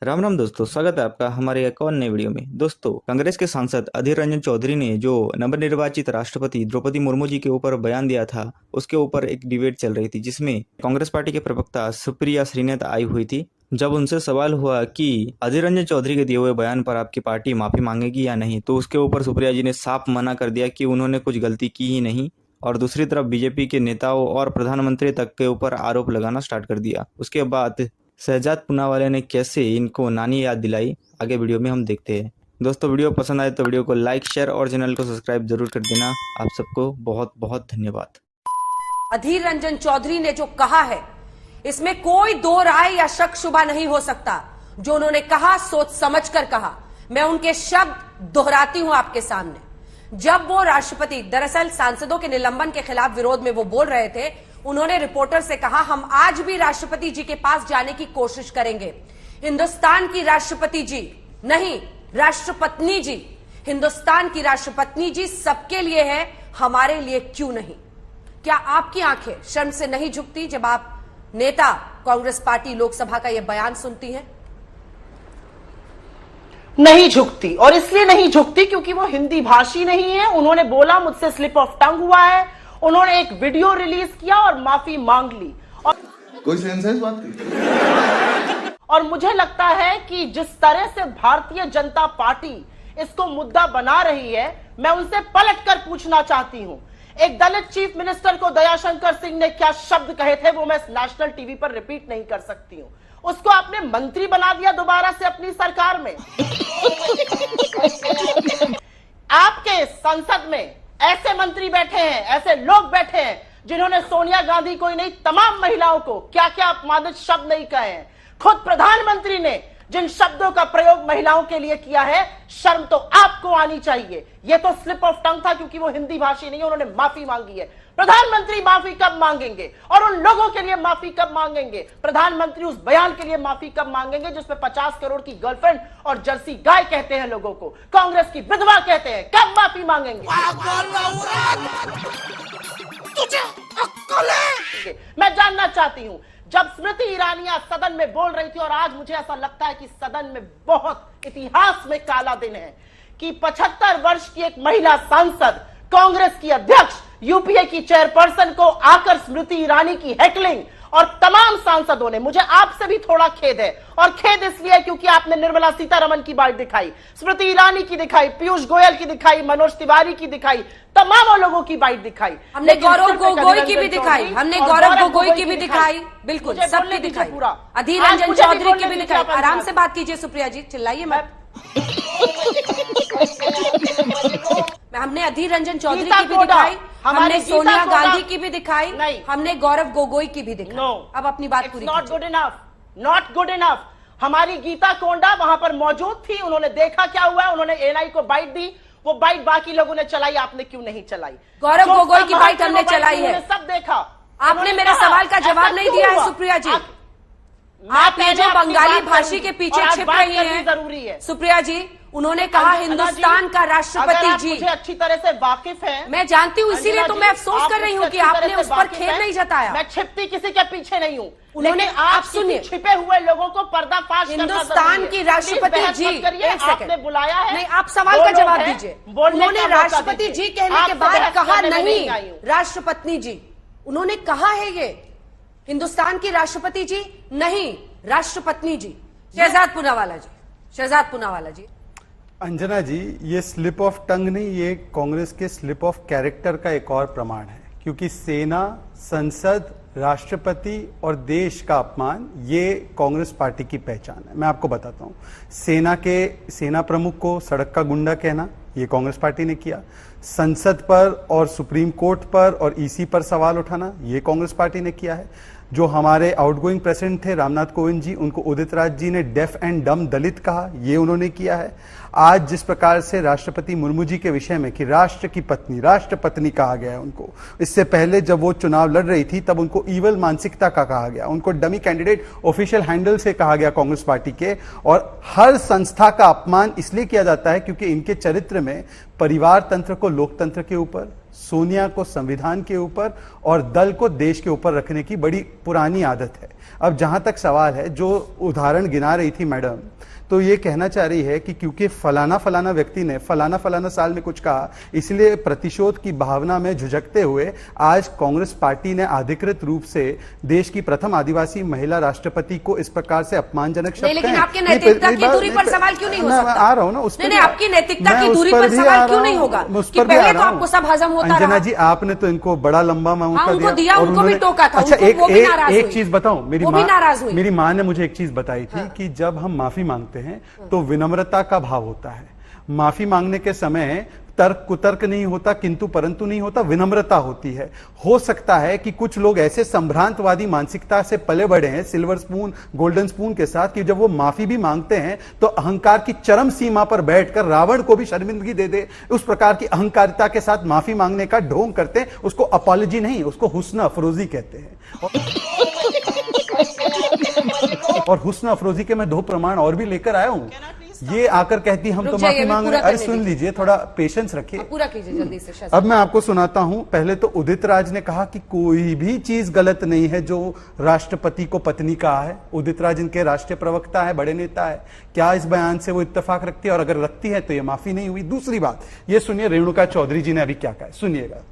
राम राम दोस्तों, स्वागत है आपका हमारे एक और नए वीडियो में। दोस्तों, कांग्रेस के सांसद अधीर रंजन चौधरी ने जो नवनिर्वाचित राष्ट्रपति द्रौपदी मुर्मू जी के ऊपर बयान दिया था, उसके ऊपर एक डिबेट चल रही थी जिसमें कांग्रेस पार्टी के प्रवक्ता सुप्रिया श्रीनाथ आई हुई थी। जब उनसे सवाल हुआ कि अधीर रंजन चौधरी के दिए हुए बयान पर आपकी पार्टी माफी मांगेगी या नहीं, तो उसके ऊपर सुप्रिया जी ने साफ मना कर दिया कि उन्होंने कुछ गलती की ही नहीं। और दूसरी तरफ बीजेपी के नेताओं और प्रधानमंत्री तक के ऊपर आरोप लगाना स्टार्ट कर दिया। उसके बाद शहजाद पूनावाला ने कैसे इनको नानी याद दिलाई, आगे वीडियो में हम देखते हैं। दोस्तों, वीडियो पसंद आए तो वीडियो को लाइक, शेयर और चैनल को सब्सक्राइब जरूर कर देना। आप सबको बहुत बहुत धन्यवाद। अधीर रंजन चौधरी ने जो कहा है, इसमें कोई दो राय या शक शुबा नहीं हो सकता। जो उन्होंने कहा सोच समझ कर कहा। मैं उनके शब्द दोहराती हूं आपके सामने। जब वो राष्ट्रपति, दरअसल सांसदों के निलंबन के खिलाफ विरोध में वो बोल रहे थे, उन्होंने रिपोर्टर से कहा, हम आज भी राष्ट्रपति जी के पास जाने की कोशिश करेंगे। हिंदुस्तान की राष्ट्रपति जी नहीं, राष्ट्रपत्नी जी, हिंदुस्तान की राष्ट्रपत्नी जी सबके लिए है, हमारे लिए क्यों नहीं? क्या आपकी आंखें शर्म से नहीं झुकती जब आप नेता कांग्रेस पार्टी लोकसभा का यह बयान सुनती हैं? नहीं झुकती, और इसलिए नहीं झुकती क्योंकि वो हिंदी भाषी नहीं है। उन्होंने बोला मुझसे स्लिप ऑफ टंग हुआ है, उन्होंने एक वीडियो रिलीज किया और माफी मांग ली। और कोई सेंस है इस बात की? और मुझे लगता है कि जिस तरह से भारतीय जनता पार्टी इसको मुद्दा बना रही है, मैं उनसे पलटकर पूछना चाहती हूं, एक दलित चीफ मिनिस्टर को दयाशंकर सिंह ने क्या शब्द कहे थे वो मैं नेशनल टीवी पर रिपीट नहीं कर सकती हूं। उसको आपने मंत्री बना दिया दोबारा से अपनी सरकार में। आपके संसद में ऐसे मंत्री बैठे हैं, ऐसे लोग बैठे हैं जिन्होंने सोनिया गांधी को ही नहीं, तमाम महिलाओं को क्या क्या अपमानित शब्द नहीं कहे हैं। खुद प्रधानमंत्री ने जिन शब्दों का प्रयोग महिलाओं के लिए किया है, शर्म तो आपको आनी चाहिए। यह तो स्लिप ऑफ टंग था क्योंकि वो हिंदी भाषी नहीं है, उन्होंने माफी मांगी है। प्रधानमंत्री माफी कब मांगेंगे और उन लोगों के लिए माफी कब मांगेंगे? प्रधानमंत्री उस बयान के लिए माफी कब मांगेंगे जिसमें 50 करोड़ की गर्लफ्रेंड और जर्सी गाय कहते हैं लोगों को, कांग्रेस की विधवा कहते हैं? कब माफी मांगेंगे? मैं जानना चाहती हूं। जब स्मृति ईरानी आज सदन में बोल रही थी, और आज मुझे ऐसा लगता है कि सदन में बहुत इतिहास में काला दिन है कि 75 वर्ष की एक महिला सांसद, कांग्रेस की अध्यक्ष, यूपीए की चेयरपर्सन को आकर स्मृति ईरानी की हेकलिंग, और तमाम सांसदों ने, मुझे आपसे भी थोड़ा खेद है, और खेद इसलिए क्योंकि आपने निर्मला सीतारमण की बाइट दिखाई, स्मृति ईरानी की दिखाई, पीयूष गोयल की दिखाई, मनोज तिवारी की दिखाई, तमाम लोगों की बाइट दिखाई, हमने गौरव गोगोई की भी दिखाई, हमने गौरव गोगोई की भी दिखाई, बिल्कुल सबकी दिखाई, अधीर रंजन चौधरी की भी दिखाई। आराम से बात कीजिए सुप्रिया जी, चिल्लाइए मत। हमने अधीर रंजन चौधरी की भी दिखाई, हमने सोनिया गांधी की भी दिखाई, हमने गौरव गोगोई की भी दिखाई। अब अपनी बात पूरी कीजिए। Not good enough. हमारी गीता कोंडा वहां पर मौजूद थी, उन्होंने देखा क्या हुआ, उन्होंने एएनआई को बाइट दी, वो बाइट बाकी लोगों ने चलाई, आपने क्यों नहीं चलाई? गौरव गोगोई की बाइट हमने चलाई है, सब देखा। आपने मेरा सवाल का जवाब नहीं दिया है सुप्रिया जी। आप ये जो बंगाली भाषी के पीछे छिप रही हैं, जरूरी है सुप्रिया जी, उन्होंने कहा हिंदुस्तान का राष्ट्रपति जी। मुझे अच्छी तरह से वाकिफ है, मैं जानती हूँ, इसीलिए तो मैं अफसोस कर रही हूँ कि आपने उस पर खेद नहीं जताया। मैं छिपती किसी के पीछे नहीं हूँ। उन्होंने, आप सुनिए, छिपे हुए लोगों को पर्दाफाश करना हिंदुस्तान की राष्ट्रपति जी, एक सेकंड बुलाया है, नहीं, आप सवाल का जवाब दीजिए। उन्होंने राष्ट्रपति जी कहने के बाद कहा नहीं राष्ट्रपत्नी जी, उन्होंने कहा है ये हिंदुस्तान की राष्ट्रपति जी नहीं, राष्ट्रपत्नी जी। शहजाद पूनावाला जी, शहजाद पूनावाला जी। अंजना जी, ये स्लिप ऑफ टंग नहीं, ये कांग्रेस के स्लिप ऑफ कैरेक्टर का एक और प्रमाण है, क्योंकि सेना, संसद, राष्ट्रपति और देश का अपमान, ये कांग्रेस पार्टी की पहचान है। मैं आपको बताता हूं, सेना प्रमुख को सड़क का गुंडा कहना, ये कांग्रेस पार्टी ने किया। संसद पर और सुप्रीम कोर्ट पर और ईसी पर सवाल उठाना, ये कांग्रेस पार्टी ने किया है। जो हमारे आउटगोइंग प्रेसिडेंट थे रामनाथ कोविंद जी, उनको उदित राज जी ने डेफ एंड डम दलित कहा, ये उन्होंने किया है। आज जिस प्रकार से राष्ट्रपति मुर्मू जी के विषय में कि राष्ट्र की पत्नी, राष्ट्रपत्नी कहा गया है उनको, इससे पहले जब वो चुनाव लड़ रही थी तब उनको ईवल मानसिकता का कहा गया, उनको डमी कैंडिडेट ऑफिशियल हैंडल से कहा गया कांग्रेस पार्टी के। और हर संस्था का अपमान इसलिए किया जाता है क्योंकि इनके चरित्र में परिवार तंत्र को लोकतंत्र के ऊपर, सोनिया को संविधान के ऊपर और दल को देश के ऊपर रखने की बड़ी पुरानी आदत है। अब जहां तक सवाल है, जो उदाहरण गिना रही थी मैडम, तो ये कहना चाह रही है कि क्योंकि फलाना फलाना व्यक्ति ने फलाना फलाना साल में कुछ कहा, इसलिए प्रतिशोध की भावना में झुझकते हुए आज कांग्रेस पार्टी ने अधिकृत रूप से देश की प्रथम आदिवासी महिला राष्ट्रपति को इस प्रकार से अपमानजनक शब्द लेकिन आपकी नैतिकता की दूरी पर सवाल क्यों नहीं हो सकता? आ रहा हूं ना उस पर। नहीं, आपकी नैतिकता की दूरी पर सवाल क्यों नहीं होगा? कि पहले तो आपको सब हजम होता रहा। अंजना जी, आपने तो इनको बड़ा लंबा मौका दिया, उनको भी टोका था। अच्छा, एक चीज बताऊं, मेरी माँ ने मुझे एक चीज बताई थी कि जब हम माफी मांगते हैं तो विनम्रता का भाव होता है। माफी मांगने के समय तर्क कुतर्क नहीं होता, किंतु परंतु नहीं होता, विनम्रता होती है। हो सकता है कि कुछ लोग ऐसे संभ्रांतवादी मानसिकता से पले बढ़े हैं, सिल्वर स्पून गोल्डन स्पून के साथ, कि जब वो माफी भी मांगते हैं तो अहंकार की चरम सीमा पर बैठकर रावण को भी शर्मिंदगी दे दे, उस प्रकार की अहंकारिता के साथ माफी मांगने का ढोंग करते हैं। उसको अपॉलॉजी नहीं, उसको हुस्न अफरोजी कहते हैं। और हुस्न अफरोजी के मैं 2 प्रमाण और भी लेकर आया हूं। ये आकर कहती हम तो माफी मांग रहे हैं। अरे सुन लीजिए, थोड़ा पेशेंस रखिए, पूरा कीजिए जल्दी से। अब मैं आपको सुनाता हूं। पहले तो उदित राज ने कहा कि कोई भी चीज गलत नहीं है जो राष्ट्रपति को पत्नी कहा है। उदित राज इनके राष्ट्रीय प्रवक्ता है, बड़े नेता है। क्या इस बयान से वो इत्तेफाक रखती है? और अगर रखती है तो ये माफी नहीं हुई। दूसरी बात ये सुनिए, रेणुका चौधरी जी ने अभी क्या कहा, सुनिएगा।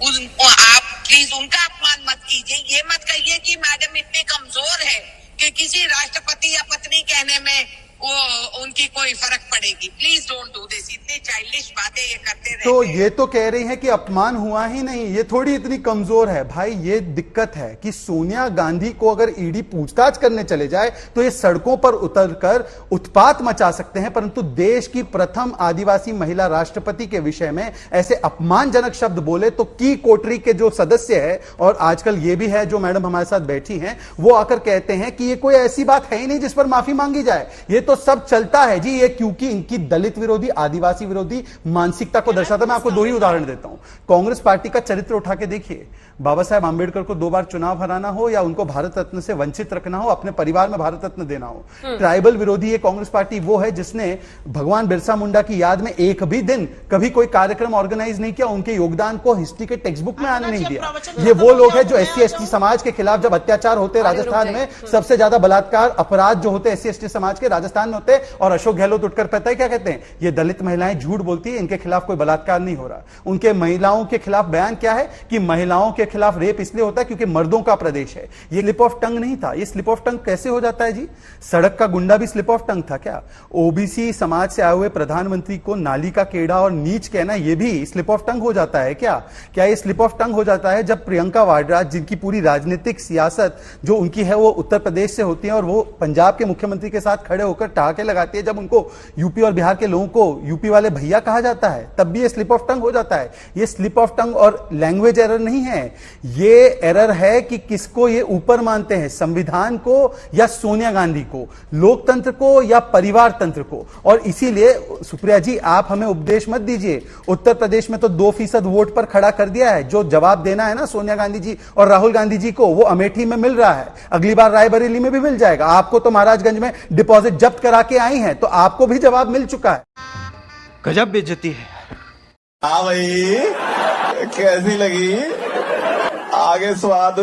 आप प्लीज उनका अपमान मत कीजिए। ये मत कहिए कि मैडम इतनी कमजोर है कि किसी राष्ट्रपति या पत्नी कहने में वो उनकी कोई फर्क पड़ेगी। Please don't do this. इतनी चाइल्डिश बातें ये करते रहते तो ये तो कह रही है कि अपमान हुआ ही नहीं, ये थोड़ी इतनी कमजोर है। भाई ये दिक्कत है कि सोनिया गांधी को अगर ईडी पूछताछ करने चले जाए तो ये सड़कों पर उतरकर उत्पात मचा सकते हैं, परंतु देश की प्रथम आदिवासी महिला राष्ट्रपति के विषय में ऐसे अपमानजनक शब्द बोले तो की कोटरी के जो सदस्य है, और आजकल ये भी है जो मैडम हमारे साथ बैठी हैं, वो आकर कहते हैं कि ये कोई ऐसी बात है ही नहीं जिस पर माफी मांगी जाए। ये तो सब चलता है जी, ये क्योंकि इनकी दलित विरोधी, आदिवासी विरोधी मानसिकता को दर्शाता है। मैं आपको 2 ही उदाहरण देता हूं। कांग्रेस पार्टी का चरित्र उठा के देखिए। बाबा साहेब आंबेडकर को 2 बार चुनाव हराना हो या उनको भारत रत्न से वंचित रखना हो, अपने परिवार में भारत रत्न देना हो। ट्राइबल विरोधी ये कांग्रेस पार्टी वो है जिसने भगवान बिरसा मुंडा की याद में एक भी दिन कभी कोई कार्यक्रम ऑर्गेनाइज नहीं किया, उनके योगदान को हिस्ट्री के टेक्स्ट बुक में आने नहीं दिया। ये वो लोग हैं जो SC/ST समाज के खिलाफ जब अत्याचार होते राजस्थान में, सबसे ज्यादा बलात्कार अपराध जो होते SC/ST समाज के राजस्थान में होते, और अशोक गहलोत उठकर पता है क्या कहते हैं, ये दलित महिलाएं झूठ बोलती है, इनके खिलाफ कोई बलात्कार नहीं हो रहा। उनके महिलाओं के खिलाफ बयान क्या है कि महिलाओं के खिलाफ रेप इसलिए होता है क्योंकि मर्दों का प्रदेश है। ये स्लिप ऑफ टंग नहीं था। ये स्लिप ऑफ टंग कैसे हो जाता है जी? सड़क का गुंडा भी स्लिप ऑफ टंग था क्या? ओबीसी समाज से आए हुए प्रधानमंत्री को नाली का केड़ा और नीच कहना, ये भी स्लिप ऑफ टंग हो जाता है क्या? क्या ये स्लिप ऑफ टंग हो जाता है जब प्रियंका वाड्रा, जिनकी पूरी राजनीतिक सियासत जो उनकी है वो उत्तर प्रदेश से होती है, और वो पंजाब के मुख्यमंत्री के साथ खड़े होकर ठहाके लगाती है, जब उनको यूपी और बिहार के लोगों को यूपी वाले भैया कहा जाता है, तब भी ये स्लिप ऑफ टंग हो जाता है। ये स्लिप ऑफ टंग और लैंग्वेज एरर नहीं है, ये एरर है कि किसको ये ऊपर मानते हैं, संविधान को या सोनिया गांधी को, लोकतंत्र को या परिवार तंत्र को। और इसीलिए सुप्रिया जी, आप हमें उपदेश मत दीजिए। उत्तर प्रदेश में तो 2% वोट पर खड़ा कर दिया है। जो जवाब देना है ना सोनिया गांधी जी और राहुल गांधी जी को, वो अमेठी में मिल रहा है, अगली बार रायबरेली में भी मिल जाएगा। आपको तो महाराजगंज में डिपॉजिट जब्त करा के आई हैं, तो आपको भी जवाब मिल चुका है। गजब बेइज्जती है। हाँ भाई, कैसी लगी? आगे स्वाद